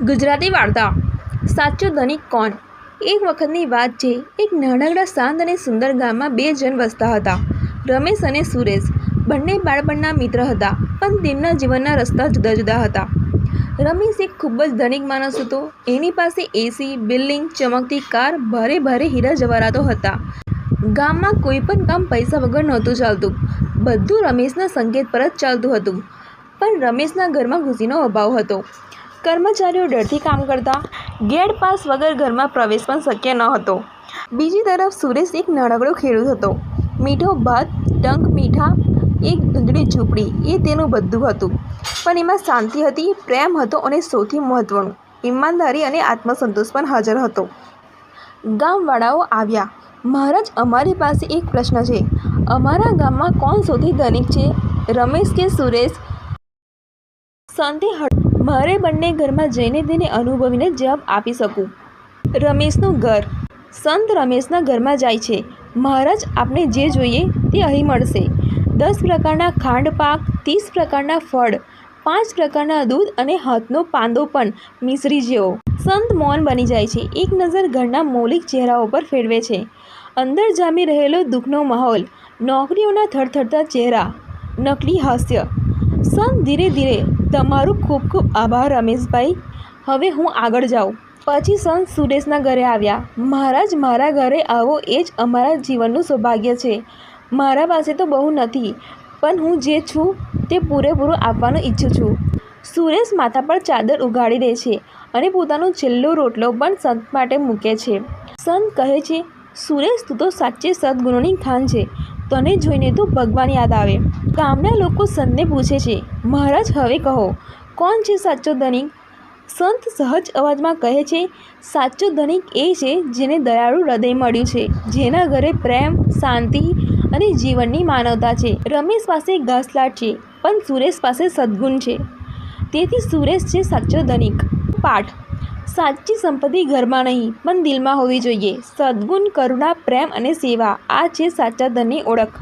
ગુજરાતી વાર્તા સાચો ધનિક કોણ? એક વખતની વાત છે. એક નાનકડા શાંત અને સુંદર ગામમાં બે જણ વસતા હતા, રમેશ અને સુરેશ. બંને બાળપણના મિત્ર હતા, પણ તેમના જીવનના રસ્તા જુદા જુદા હતા. રમેશ એક ખૂબ જ ધનિક માણસ હતો. એની પાસે એસી, બિલ્ડિંગ, ચમકતી કાર, ભારે ભારે હીરા જવાહરાતો હતા. ગામમાં કોઈ પણ કામ પૈસા વગર નહોતું ચાલતું. બધું રમેશના સંકેત પર જ ચાલતું હતું. પણ રમેશના ઘરમાં ખુશીનો અભાવ હતો. કર્મચારીઓ ડરથી કામ કરતા, ગેટ પાસ વગર ઘરમાં પ્રવેશ પણ શક્ય ન હતો. બીજી તરફ સુરેશ એક નાનકડો ખેડૂત હતો. મીઠો ભાત, ટંક મીઠા, એક ધૂંધળી ઝૂંપડી એ તેનું બધું હતું. પણ એમાં શાંતિ હતી, પ્રેમ હતો અને સૌથી મહત્વનું, ઈમાનદારી અને આત્મસંતોષ પણ હાજર હતો. ગામવાળાઓ આવ્યા. મહારાજ, અમારી પાસે એક પ્રશ્ન છે. અમારા ગામમાં કોણ સૌથી ધનિક છે, રમેશ કે સુરેશ? સંતે મારે બંને ઘરમાં જઈને તેને અનુભવીને જવાબ આપી શકું. રમેશનું ઘર. સંત રમેશના ઘરમાં જાય છે. મહારાજ, આપને જે જોઈએ તે અહીં મળશે. 10 પ્રકારના ખાંડ પાક, 30 પ્રકારના ફળ, 5 પ્રકારના દૂધ અને હાથનો પાંદો પણ મિશ્રી જેવો. સંત મૌન બની જાય છે. એક નજર ઘરના મૌલિક ચહેરાઓ પર ફેરવે છે. અંદર જામી રહેલો દુઃખનો માહોલ, નોકરીઓના થરથરતા ચહેરા, નકલી હાસ્ય. સંત ધીરે ધીરે, તમારું ખૂબ ખૂબ આભાર રમેશભાઈ, હવે હું આગળ જાઉં. પછી સંત સુરેશના ઘરે આવ્યા. મહારાજ, મારા ઘરે આવો એ જ અમારા જીવનનું સૌભાગ્ય છે. મારા પાસે તો બહુ નથી, પણ હું જે છું તે પૂરેપૂરું આપવાનું ઈચ્છું છું. સુરેશ માથા પર ચાદર ઉઘાડી દે છે અને પોતાનો છેલ્લો રોટલો પણ સંત માટે મૂકે છે. સંત કહે છે, સુરેશ, તું તો સાચે સદ્ગુણોની ખાન છે. તને જોઈને તો ભગવાન યાદ આવે. ગામના લોકો સંતને પૂછે છે, મહારાજ, હવે કહો, કોણ છે સાચો ધનિક? સંત સહજ અવાજમાં કહે છે, સાચો ધનિક એ છે જેને દયાળુ હૃદય મળ્યું છે, જેના ઘરે પ્રેમ, શાંતિ અને જીવનની માનવતા છે. રમેશ પાસે ઘાસલાટ છે, પણ સુરેશ પાસે સદ્ગુણ છે. તેથી સુરેશ છે સાચો ધનિક. પાઠ: સાચી સંપત્તિ ઘરમાં નહીં, પણ દિલમાં હોવી જોઈએ. સદ્ગુણ, કરુણા, પ્રેમ અને સેવા, આ છે સાચા ધનની ઓળખ.